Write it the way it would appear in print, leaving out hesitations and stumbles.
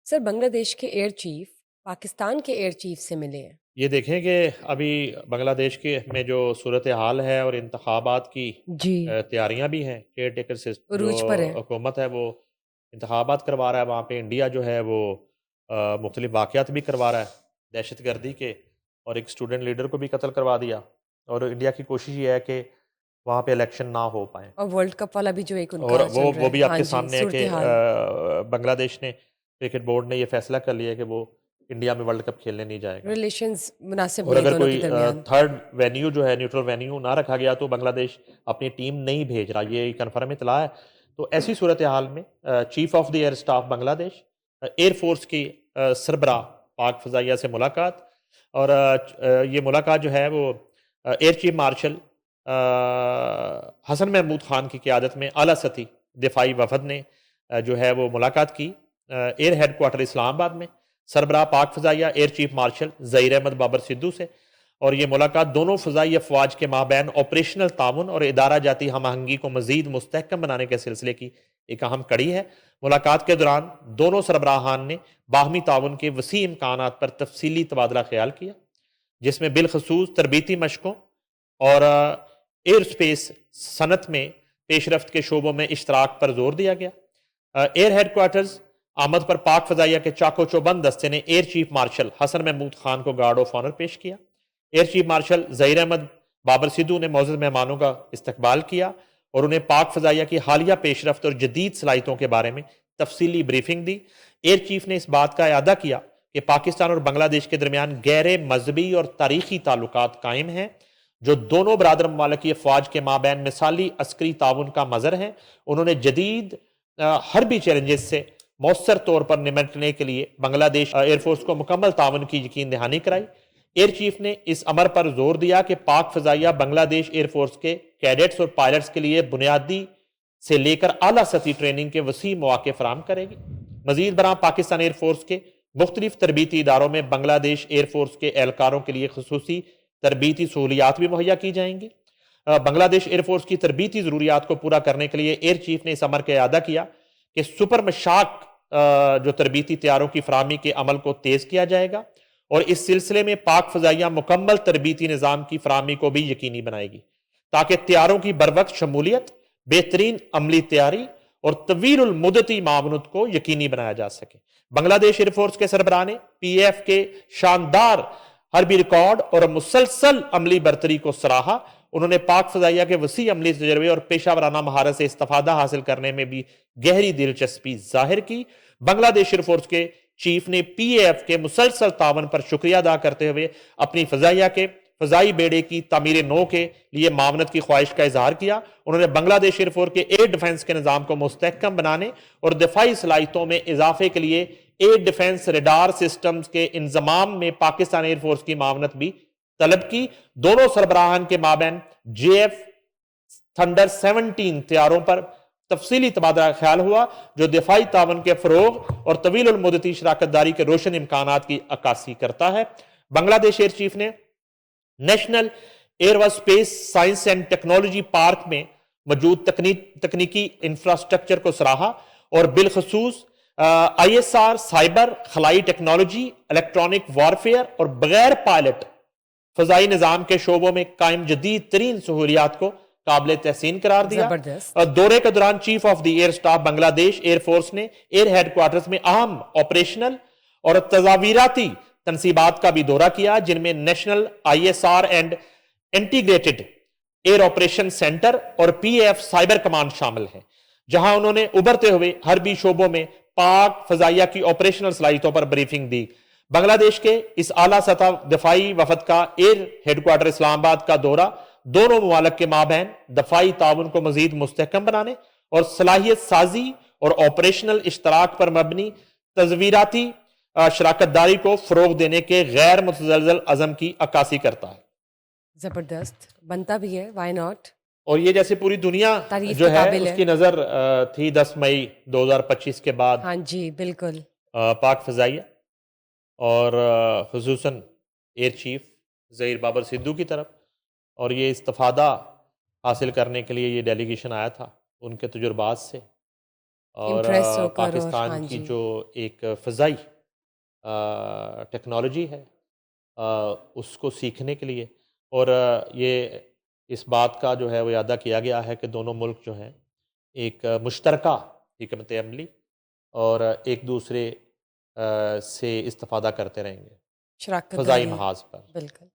سر بنگلہ دیش کے air chief Pakistan کے ایئر چیف سے ملے ہیں۔ یہ دیکھیں کہ ابھی بنگلہ دیش کے میں جو صورتحال ہے اور انتخابات کی جی تیاریاں بھی ہیں، کیئر ٹیکر سے جو عروج پر ہے۔ حکومت ہے وہ انتخابات کروا رہا ہے، وہاں پہ انڈیا جو ہے وہ مختلف واقعات بھی کروا رہا ہے دہشت گردی کے، اور ایک اسٹوڈنٹ لیڈر کو بھی قتل کروا دیا، اور انڈیا کی کوشش یہ ہے کہ وہاں پہ الیکشن نہ ہو پائیں، اور ورلڈ کپ والا بھی جو ایک ان اور کا چل رہا وہ ہے، بھی آپ ہاں کے جی سامنے ہے کہ صورتحال۔ بنگلہ دیش نے کرکٹ بورڈ نے یہ فیصلہ کر لیا ہے کہ وہ انڈیا میں ورلڈ کپ کھیلنے نہیں جائے گا، ریلیشنز مناسب اور نہیں اگر دونوں کے کوئی درمیان۔ تھرڈ وینیو جو ہے نیوٹرل وینیو نہ رکھا گیا تو بنگلہ دیش اپنی ٹیم نہیں بھیج رہا، یہ کنفرم اطلاع ہے۔ تو ایسی صورتحال میں chief of the air staff Bangladesh air force کی سربراہ پاک فضائیہ سے ملاقات، اور یہ ملاقات جو ہے وہ year chief marshal Hassan Mahmood Khan کی قیادت میں اعلیٰ سطحی دفاعی وفد نے جو ہے وہ ملاقات کی ایئر ہیڈ کوارٹر اسلام آباد میں سربراہ پاک فضائیہ air chief marshal Zaheer Ahmed Babar Sidhu سے، اور یہ ملاقات دونوں فضائی افواج کے مابین آپریشنل تعاون اور ادارہ جاتی ہم آہنگی کو مزید مستحکم بنانے کے سلسلے کی ایک اہم کڑی ہے۔ ملاقات کے دوران دونوں سربراہان نے باہمی تعاون کے وسیع امکانات پر تفصیلی تبادلہ خیال کیا، جس میں بالخصوص تربیتی مشقوں اور ایئر اسپیس صنعت میں پیش رفت کے شعبوں میں اشتراک پر زور دیا گیا۔ ایئر ہیڈ کوارٹرز آمد پر پاک فضائیہ کے چاکو چوبند دستے نے air chief marshal Hassan Mahmood Khan کو گارڈ آف آنر پیش کیا۔ Air chief marshal Zaheer Ahmed Babar Sidhu نے معزز مہمانوں کا استقبال کیا اور انہیں پاک فضائیہ کی حالیہ پیش رفت اور جدید صلاحیتوں کے بارے میں تفصیلی بریفنگ دی۔ ایئر چیف نے اس بات کا اعادہ کیا کہ پاکستان اور بنگلہ دیش کے درمیان غیر مذہبی اور تاریخی تعلقات قائم ہیں، جو دونوں برادر ممالک کی افواج کے مابین مثالی عسکری تعاون کا مظہر ہیں۔ انہوں نے جدید حربی چیلنجز سے مؤثر طور پر نمٹنے کے لیے بنگلہ دیش ایئر فورس کو مکمل تعاون کی یقین دہانی کرائی۔ ایئر چیف نے اس امر پر زور دیا کہ پاک فضائیہ بنگلہ دیش ایئر فورس کے کیڈٹس اور پائلٹس کے لیے بنیادی سے لے کر اعلیٰ سطحی ٹریننگ کے وسیع مواقع فراہم کرے گی۔ مزید برآں پاکستان ایئر فورس کے مختلف تربیتی اداروں میں بنگلہ دیش ایئر فورس کے اہلکاروں کے لیے خصوصی تربیتی سہولیات بھی مہیا کی جائیں گی۔ بنگلہ دیش ایئر فورس کی تربیتی ضروریات کو پورا کرنے کے لیے ایئر چیف نے اس امر کا اعادہ کیا کہ سپر مشاق جو تربیتی تیاروں کی فراہمی کے عمل کو تیز کیا جائے گا، اور اس سلسلے میں پاک فضائیہ مکمل تربیتی نظام کی فراہمی کو بھی یقینی بنائے گی تاکہ تیاروں کی بروقت شمولیت، بہترین عملی تیاری اور طویل المدتی معاونت کو یقینی بنایا جا سکے۔ بنگلہ دیش ایئر فورس کے سربراہ نے پی ایف کے شاندار حربی ریکارڈ اور مسلسل عملی برتری کو سراہا۔ انہوں نے پاک فضائیہ کے وسیع عملی تجربے اور پیشہ ورانہ مہارت سے استفادہ حاصل کرنے میں بھی گہری دلچسپی ظاہر کی۔ بنگلہ دیش ایئر فورس کے چیف نے پی اے ایف کے مسلسل تعاون پر شکریہ ادا کرتے ہوئے اپنی فضائیہ کے فضائی بیڑے کی تعمیر نو کے لیے معاونت کی خواہش کا اظہار کیا۔ انہوں نے بنگلہ دیش ایئر فورس کے ایئر ڈیفنس کے نظام کو مستحکم بنانے اور دفاعی صلاحیتوں میں اضافے کے لیے ایئر ڈیفنس ریڈار سسٹمز کے انضمام میں پاکستان ایئر فورس کی معاونت بھی طلب کی۔ دونوں سربراہان کے مابین جے ایف تھنڈر 17 طیاروں پر تفصیلی تبادلہ خیال ہوا، جو دفاعی تعاون کے فروغ اور طویل المدتی شراکت داری کے روشن امکانات کی عکاسی کرتا ہے۔ بنگلہ دیش ایئر چیف نے نیشنل ایئر و space science and technology park میں موجود تکنیکی انفراسٹرکچر کو سراہا، اور بالخصوص آئی ایس آر، سائبر، خلائی ٹیکنالوجی، الیکٹرانک وارفیئر اور بغیر پائلٹ فضائی نظام کے شعبوں میں قائم جدید ترین سہولیات کو قابل تحسین قرار دیا۔ زبردست۔ دورے کے دوران chief of the air staff Bangladesh air force نے ایئر ہیڈ کوارٹرز میں اہم آپریشنل اور تزاویراتی تنصیبات کا بھی دورہ کیا، جن میں national I S R and integrated air operation centre اور پی ایف سائبر کمانڈ شامل ہیں، جہاں انہوں نے ابھرتے ہوئے حربی شعبوں میں پاک فضائیہ کی آپریشنل صلاحیتوں پر بریفنگ دی۔ بنگلہ دیش کے اس اعلیٰ سطح دفاعی وفد کا ایئر ہیڈ کوارٹر اسلام آباد کا دورہ دونوں ممالک کے مابین دفاعی تعاون کو مزید مستحکم بنانے اور صلاحیت سازی اور آپریشنل اشتراک پر مبنی تصویراتی شراکت داری کو فروغ دینے کے غیر متزلزل عزم کی عکاسی کرتا ہے۔ زبردست، بنتا بھی ہے، وائی ناٹ۔ اور یہ جیسے پوری دنیا تعریف جو کے ہے قابل اس ہے۔ کی نظر تھی 10 مئی 2025 کے بعد ہاں جی بالکل۔ پاک فضائیہ اور خصوصاً ایئر چیف ظہیر بابر سدھو کی طرف، اور یہ استفادہ حاصل کرنے کے لیے یہ ڈیلیگیشن آیا تھا ان کے تجربات سے، اور امپریس ہو کر اور پاکستان ہاں کی جی جو ایک فضائی ٹیکنالوجی ہے اس کو سیکھنے کے لیے، اور یہ اس بات کا جو ہے وہ اعادہ کیا گیا ہے کہ دونوں ملک جو ہیں ایک مشترکہ حکمت عملی اور ایک دوسرے سے استفادہ کرتے رہیں گے شراکت فضائی داری محاذ پر۔ بالکل